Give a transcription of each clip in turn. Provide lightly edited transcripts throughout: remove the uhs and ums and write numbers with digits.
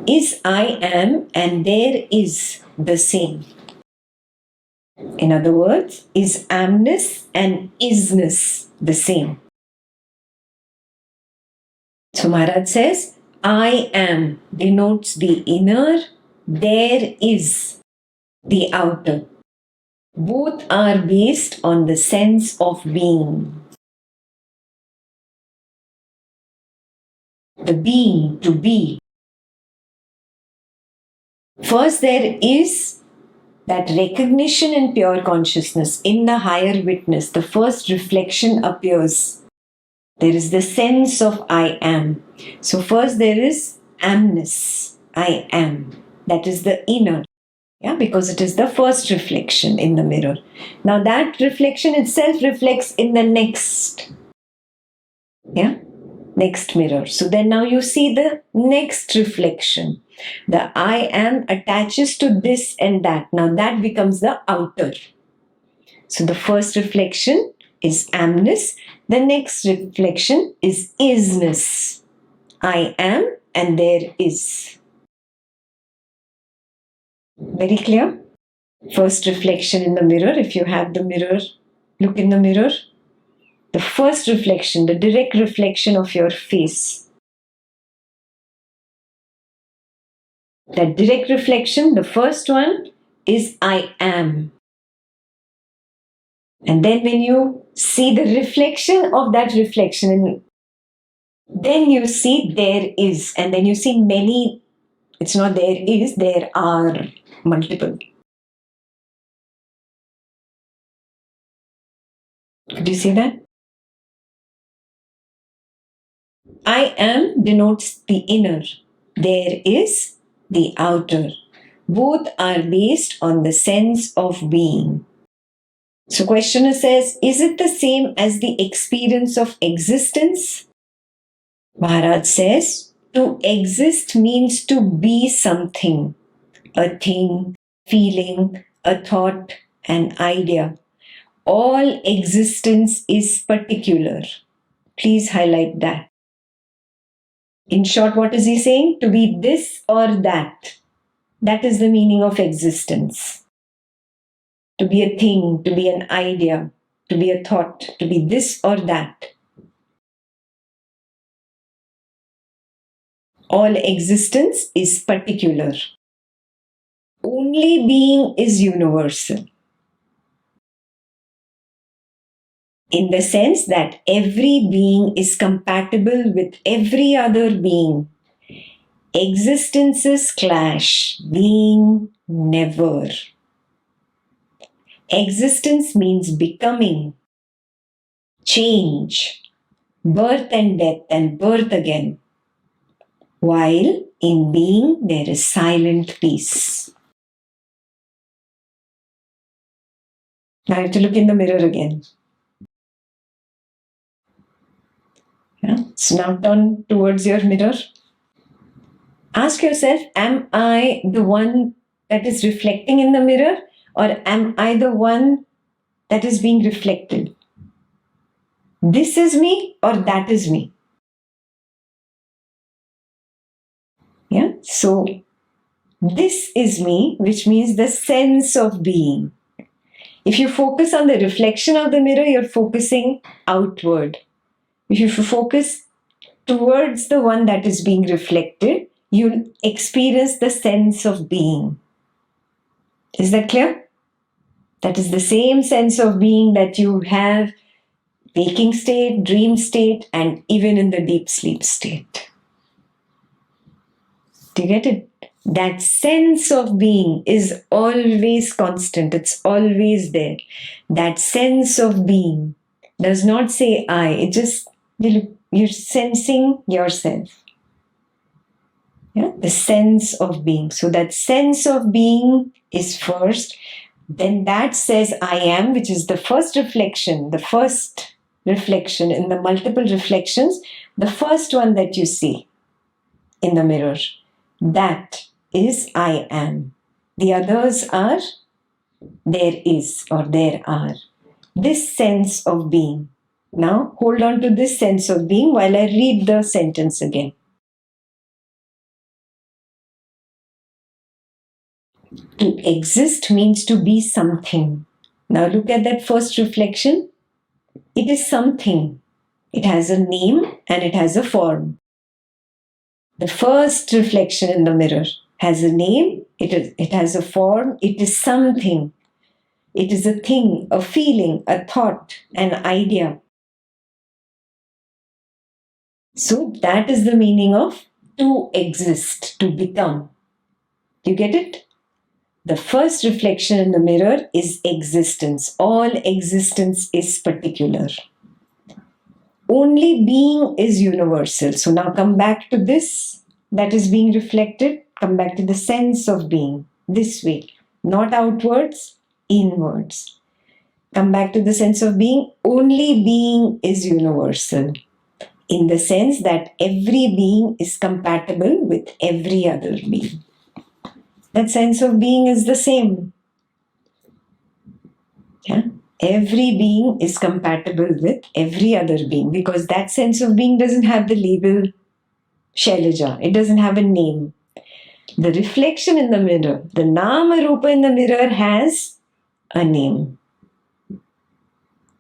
Is I am and there is the same. In other words, is amness and isness the same? So Maharaj says, I am denotes the inner, there is the outer. Both are based on the sense of being. The being, to be. First, there is that recognition in pure consciousness, in the higher witness, the first reflection appears. There is the sense of I am. So, first there is amness, I am. That is the inner. Yeah, because it is the first reflection in the mirror. Now, that reflection itself reflects in the next. Yeah, next mirror. So, then now you see the next reflection. The I am attaches to this and that. Now that becomes the outer. So the first reflection is amness. The next reflection is isness. I am and there is. Very clear? First reflection in the mirror. If you have the mirror, look in the mirror. The first reflection, the direct reflection of your face. That direct reflection, the first one is I am. And then when you see the reflection of that reflection, then you see there is. And then you see many, it's not there is, there are multiple. Could you see that? I am denotes the inner. There is the outer. Both are based on the sense of being. So questioner says, is it the same as the experience of existence? Maharaj says, to exist means to be something, a thing, feeling, a thought, an idea. All existence is particular. Please highlight that. In short, what is he saying? To be this or that. That is the meaning of existence. To be a thing, to be an idea, to be a thought, to be this or that. All existence is particular. Only being is universal. In the sense that every being is compatible with every other being. Existences clash, being never. Existence means becoming, change, birth and death and birth again. While in being there is silent peace. Now you have to look in the mirror again. Yeah. So now turn towards your mirror. Ask yourself, am I the one that is reflecting in the mirror, or am I the one that is being reflected? This is me or that is me? Yeah. So this is me, which means the sense of being. If you focus on the reflection of the mirror, you're focusing outward. If you focus towards the one that is being reflected, you'll experience the sense of being. Is that clear? That is the same sense of being that you have waking state, dream state, and even in the deep sleep state. Do you get it? That sense of being is always constant. It's always there. That sense of being does not say I. It just, you're sensing yourself. Yeah? The sense of being. So that sense of being is first. Then that says I am, which is the first reflection. The first reflection in the multiple reflections. The first one that you see in the mirror. That is I am. The others are there is or there are. This sense of being. Now hold on to this sense of being while I read the sentence again. To exist means to be something. Now look at that first reflection. It is something. It has a name and it has a form. The first reflection in the mirror has a name, it has a form, it is something. It is a thing, a feeling, a thought, an idea. So that is the meaning of to exist, to become. You get it? The first reflection in the mirror is existence. All existence is particular. Only being is universal. So now come back to this that is being reflected. Come back to the sense of being this way, not outwards, inwards. Come back to the sense of being. Only being is universal in the sense that every being is compatible with every other being. That sense of being is the same. Yeah? Every being is compatible with every other being because that sense of being doesn't have the label Shailaja. It doesn't have a name. The reflection in the mirror, the Nama Rupa in the mirror has a name.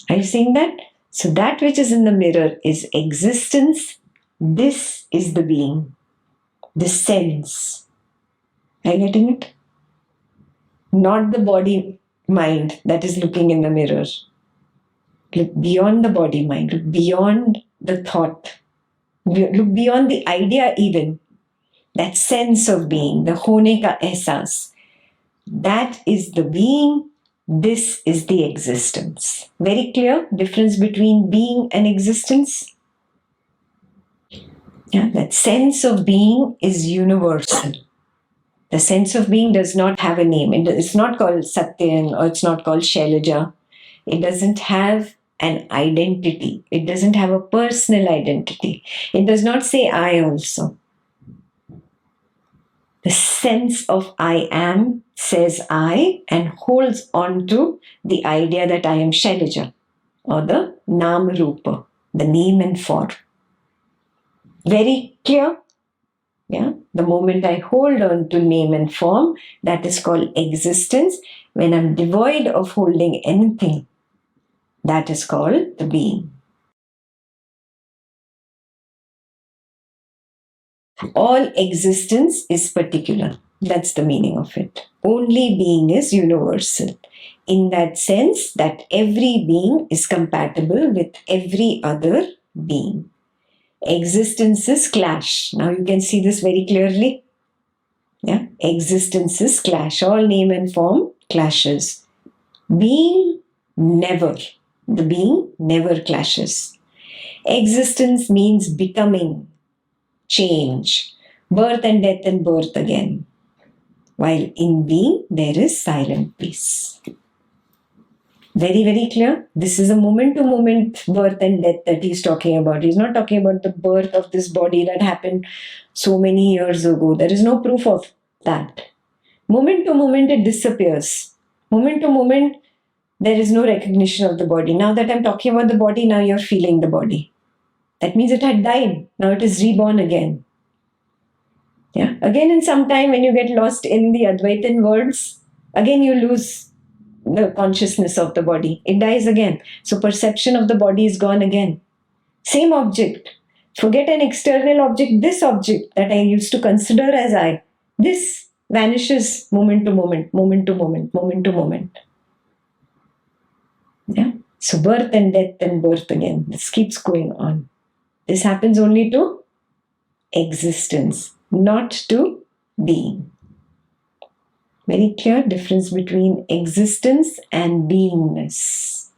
Are you seeing that? So that which is in the mirror is existence. This is the being, the sense. Are you getting it? Not the body mind that is looking in the mirror. Look beyond the body mind, look beyond the thought, look beyond the idea even. That sense of being, the hone ka ehsas. That is the being, this is the existence. Very clear difference between being and existence? Yeah, that sense of being is universal. The sense of being does not have a name. It's not called Satyan or it's not called Shailaja. It doesn't have an identity. It doesn't have a personal identity. It does not say I also. The sense of I am says I and holds on to the idea that I am Shailaja or the Nam Rupa, the name and form. Very clear? Yeah. The moment I hold on to name and form, that is called existence. When I'm devoid of holding anything, that is called the being. All existence is particular. That's the meaning of it. Only being is universal. In that sense that every being is compatible with every other being. Existences clash. Now you can see this very clearly. Yeah, existences clash. All name and form clashes. Being never. The being never clashes. Existence means becoming, change, birth and death and birth again. While in being, there is silent peace. Very, very clear. This is a moment-to-moment birth and death that he's talking about. He's not talking about the birth of this body that happened so many years ago. There is no proof of that. Moment to moment, it disappears. Moment to moment, there is no recognition of the body. Now that I'm talking about the body, now you're feeling the body. That means it had died. Now it is reborn again. Yeah. Again, in some time, when you get lost in the Advaitin words, again you lose the consciousness of the body. It dies again. So perception of the body is gone again. Same object. Forget an external object. This object that I used to consider as I, this vanishes moment to moment, moment to moment, moment to moment. Yeah. So birth and death and birth again. This keeps going on. This happens only to existence, not to being. Very clear difference between existence and beingness.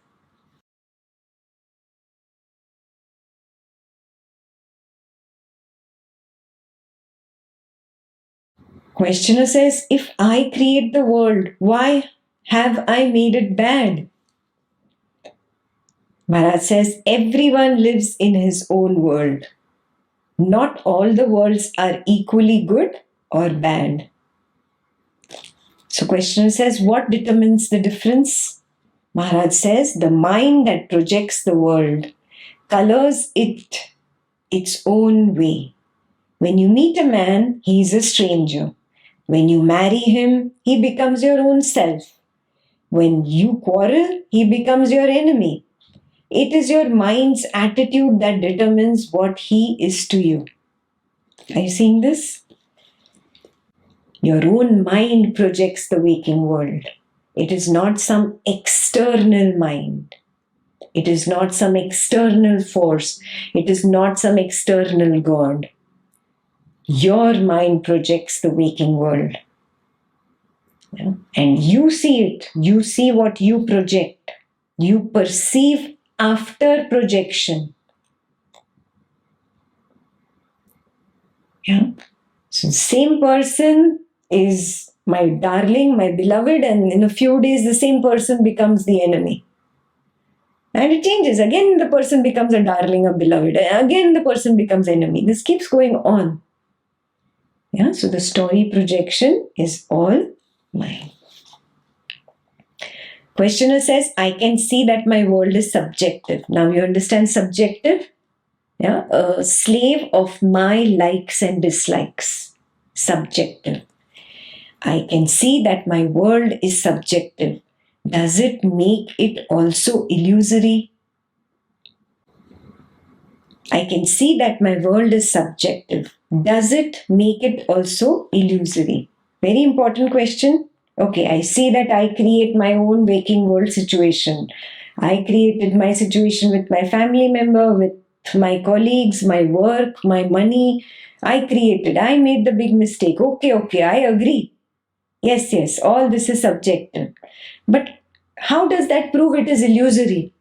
Questioner says, if I create the world, why have I made it bad? Maharaj says, everyone lives in his own world. Not all the worlds are equally good or bad. So questioner says, what determines the difference? Maharaj says, the mind that projects the world colors it its own way. When you meet a man, he is a stranger. When you marry him, he becomes your own self. When you quarrel, he becomes your enemy. It is your mind's attitude that determines what he is to you. Are you seeing this? Your own mind projects the waking world. It is not some external mind. It is not some external force. It is not some external God. Your mind projects the waking world. Yeah? And you see it. You see what you project. You perceive after projection. Yeah? So, same person is my darling, my beloved, and in a few days, the same person becomes the enemy. And it changes. Again, the person becomes a darling, a beloved. Again, the person becomes enemy. This keeps going on. Yeah, so the story projection is all mine. Questioner says, I can see that my world is subjective. Now you understand subjective? Yeah, a slave of my likes and dislikes. Subjective. I can see that my world is subjective. Does it make it also illusory? I can see that my world is subjective. Does it make it also illusory? Very important question. Okay, I see that I create my own waking world situation. I created my situation with my family member, with my colleagues, my work, my money. I made the big mistake. Okay, I agree. Yes, all this is subjective. But how does that prove it is illusory?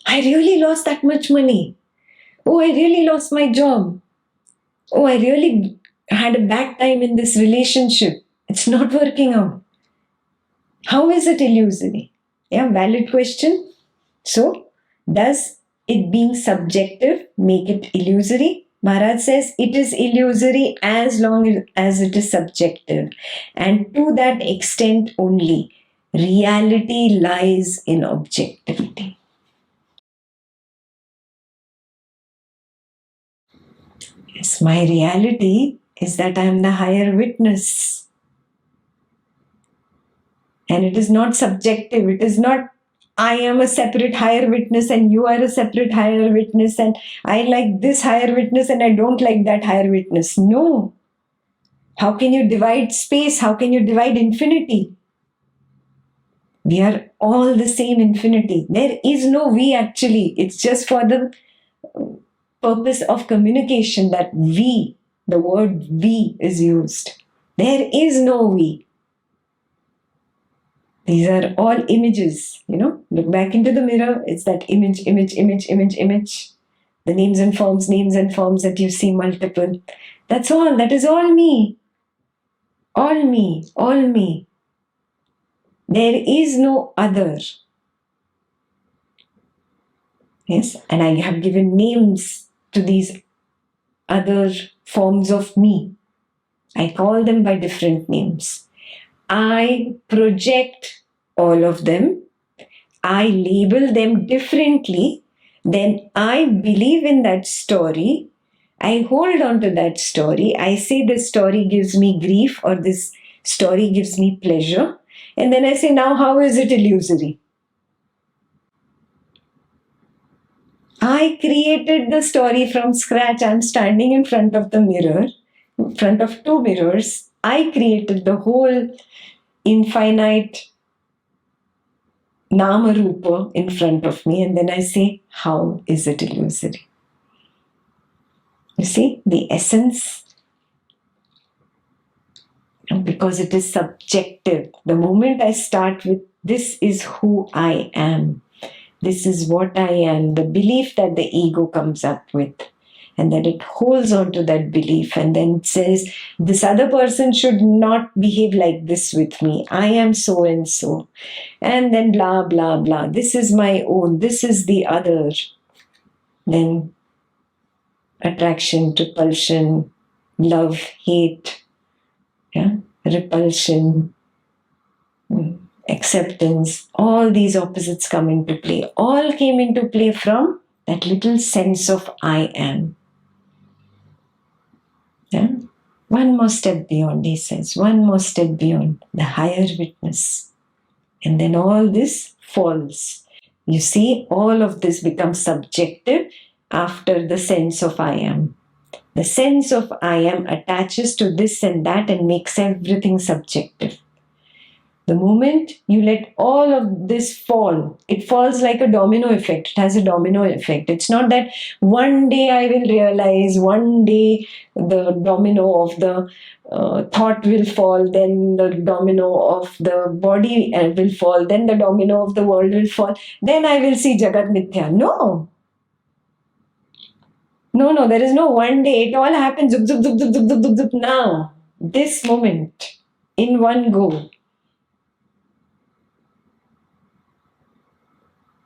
I really lost that much money. Oh, I really lost my job. Oh, I really had a bad time in this relationship. It's not working out. How is it illusory? Yeah, valid question. So, does it being subjective make it illusory? Maharaj says it is illusory as long as it is subjective. And to that extent only, reality lies in objectivity. Yes, my reality is that I am the higher witness. And it is not subjective. It is not, I am a separate higher witness and you are a separate higher witness and I like this higher witness and I don't like that higher witness. No. How can you divide space? How can you divide infinity? We are all the same infinity. There is no we actually. It's just for the purpose of communication that we, the word we is used. There is no we. These are all images, Look back into the mirror. It's that image. The names and forms that you see multiple. That's all. That is all me. All me. There is no other. Yes, and I have given names to these other forms of me. I call them by different names. I project all of them. I label them differently. Then I believe in that story. I hold on to that story. I say this story gives me grief or this story gives me pleasure. And then I say, now how is it illusory? I created the story from scratch. I'm standing in front of the mirror, in front of two mirrors. I created the whole infinite Nama Rupa in front of me, and then I say, how is it illusory? You see, the essence, because it is subjective. The moment I start with, this is who I am, this is what I am, the belief that the ego comes up with, and that it holds on to that belief and then says, this other person should not behave like this with me. I am so and so. And then blah, blah, blah. This is my own. This is the other. Then attraction, repulsion, love, hate, repulsion, acceptance. All these opposites come into play. All came into play from that little sense of I am. Yeah? One more step beyond, he says, one more step beyond, the higher witness. And then all this falls. You see, all of this becomes subjective after the sense of I am. The sense of I am attaches to this and that and makes everything subjective. The moment you let all of this fall, it falls like a domino effect. It has a domino effect. It's not that one day I will realize, one day the domino of the thought will fall, then the domino of the body will fall, then the domino of the world will fall, then I will see Jagat Mithya. No. No, there is no one day. It all happens zup, zup, zup, zup, zup, zup, zup, zup, now. This moment, in one go.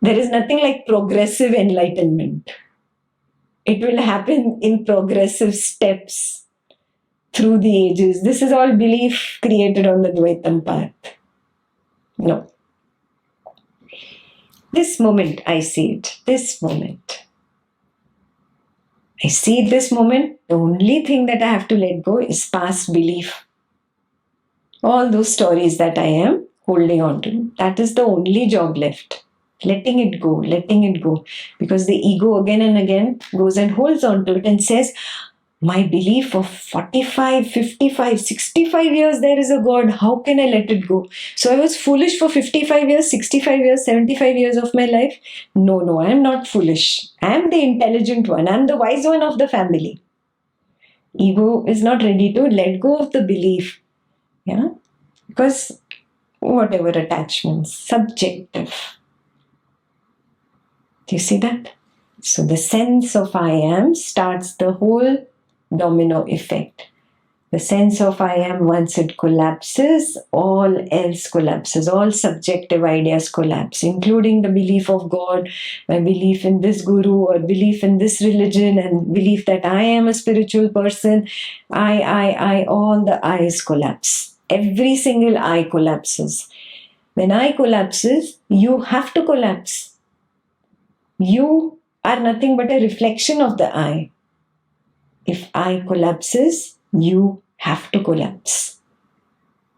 There is nothing like progressive enlightenment. It will happen in progressive steps through the ages. This is all belief created on the Dvaitam path. No. This moment, I see it. This moment. I see this moment. The only thing that I have to let go is past belief. All those stories that I am holding on to. That is the only job left. Letting it go. Because the ego again and again goes and holds on to it and says, my belief of 45, 55, 65 years there is a God. How can I let it go? So I was foolish for 55 years, 65 years, 75 years of my life. No, I am not foolish. I am the intelligent one. I am the wise one of the family. Ego is not ready to let go of the belief. Yeah? Because whatever attachments, subjective. Do you see that? So the sense of I am starts the whole domino effect. The sense of I am, once it collapses, all else collapses. All subjective ideas collapse, including the belief of God, my belief in this guru or belief in this religion and belief that I am a spiritual person. All the I's collapse. Every single I collapses. When I collapses, you have to collapse. You are nothing but a reflection of the I. If I collapses, you have to collapse.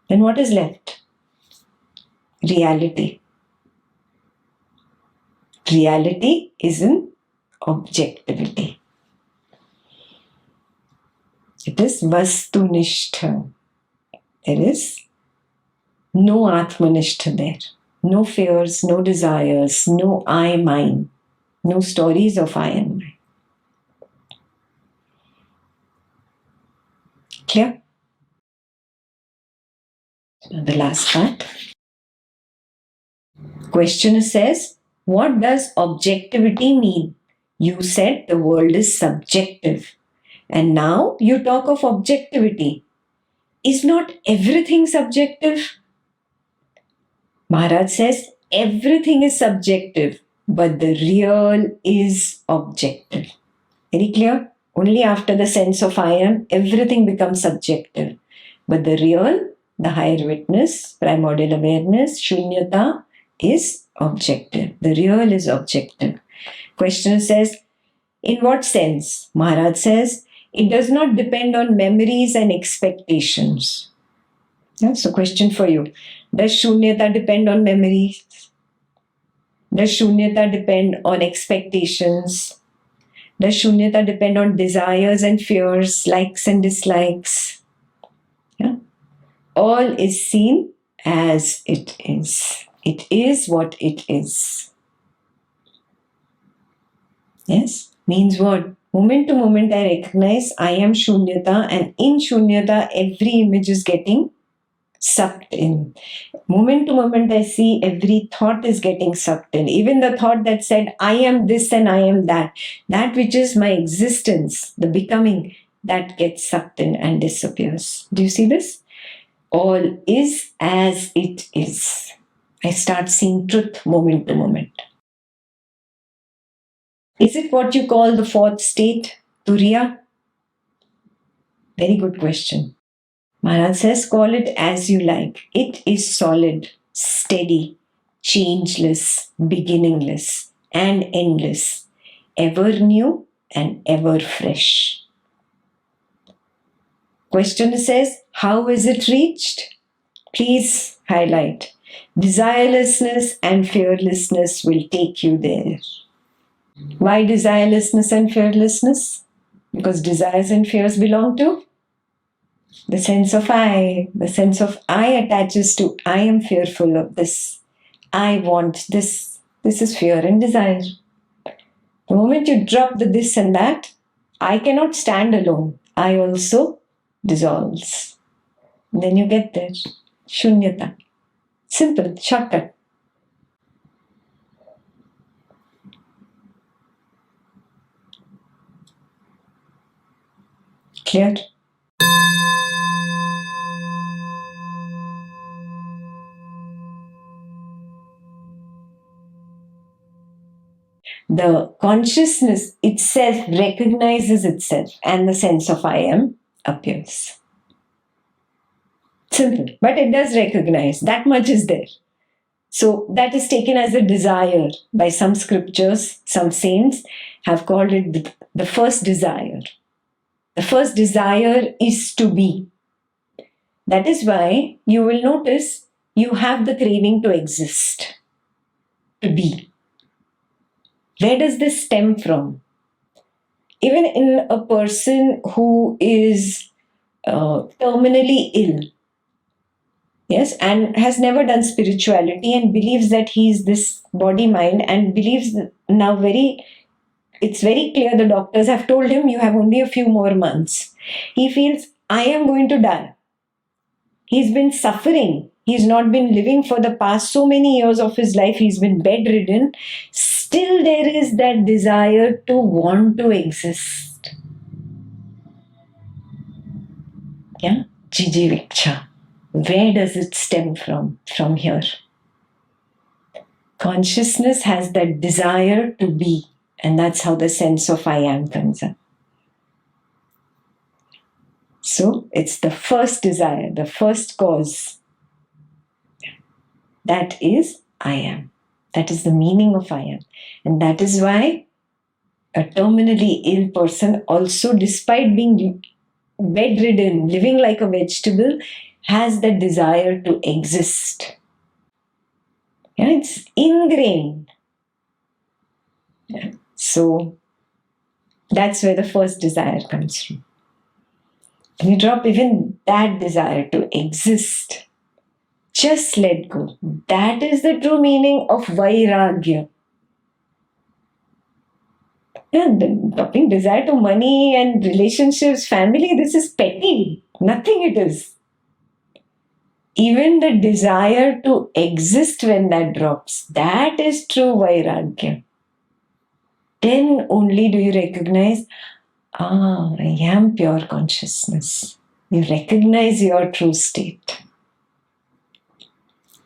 Then what is left? Reality. Reality is in objectivity. It is vastunishtha. There is no atmanishtha there. No fears, no desires, no I, mine. No stories of I and mine. Clear? Now the last part. Questioner says, what does objectivity mean? You said the world is subjective. And now you talk of objectivity. Is not everything subjective? Maharaj says, everything is subjective, but the real is objective. Very clear? Only after the sense of I am, everything becomes subjective. But the real, the higher witness, primordial awareness, shunyata, is objective. The real is objective. Questioner says, in what sense? Maharaj says, it does not depend on memories and expectations. That's a question for you. Does shunyata depend on memories? Does shunyata depend on expectations? Does shunyata depend on desires and fears, likes and dislikes? Yeah? All is seen as it is. It is what it is. Yes? Means what? Moment to moment I recognize I am shunyata, and in shunyata every image is getting sucked in. Moment to moment I see every thought is getting sucked in. Even the thought that said I am this and I am that. That which is my existence, the becoming, that gets sucked in and disappears. Do you see this? All is as it is. I start seeing truth moment to moment. Is it what you call the fourth state, Turiya? Very good question. Maharaj says, call it as you like. It is solid, steady, changeless, beginningless, and endless, ever new and ever fresh. Question says, how is it reached? Please highlight. Desirelessness and fearlessness will take you there. Why desirelessness and fearlessness? Because desires and fears belong to the sense of I. The sense of I attaches to I am fearful of this. I want this. This is fear and desire. The moment you drop the this and that, I cannot stand alone. I also dissolves. Then you get there. Shunyata. Simple, shortcut. Clear? The consciousness itself recognizes itself and the sense of I am appears. Simple, but it does recognize that much is there. So that is taken as a desire by some scriptures. Some saints have called it the first desire. The first desire is to be. That is why you will notice you have the craving to exist, to be. Where does this stem from? Even in a person who is terminally ill, yes, and has never done spirituality and believes that he is this body mind and believes now it's very clear the doctors have told him you have only a few more months. He feels I am going to die. He's been suffering. He's not been living for the past so many years of his life. He's been bedridden. Still there is that desire to want to exist. Yeah? Jijiviksha. Where does it stem from? From here. Consciousness has that desire to be, and that's how the sense of I am comes up. So it's the first desire, the first cause. That is I am. That is the meaning of I am. And that is why a terminally ill person also, despite being bedridden, living like a vegetable, has the desire to exist. Yeah, it's ingrained. Yeah. So that's where the first desire comes from. When you drop even that desire to exist, just let go. That is the true meaning of Vairagya. And dropping desire to money and relationships, family, this is petty. Nothing it is. Even the desire to exist when that drops, that is true Vairagya. Then only do you recognize, I am pure consciousness. You recognize your true state.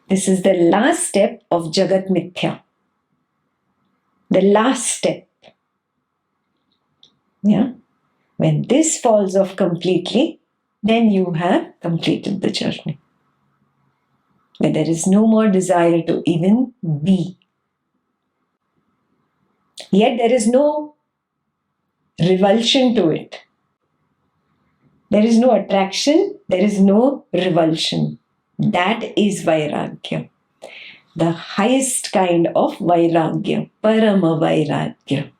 This is the last step of Jagat Mithya. The last step. Yeah. When this falls off completely, then you have completed the journey. Where there is no more desire to even be. Yet there is no revulsion to it. There is no attraction, there is no revulsion. That is Vairagya. The highest kind of Vairagya, Parama Vairagya.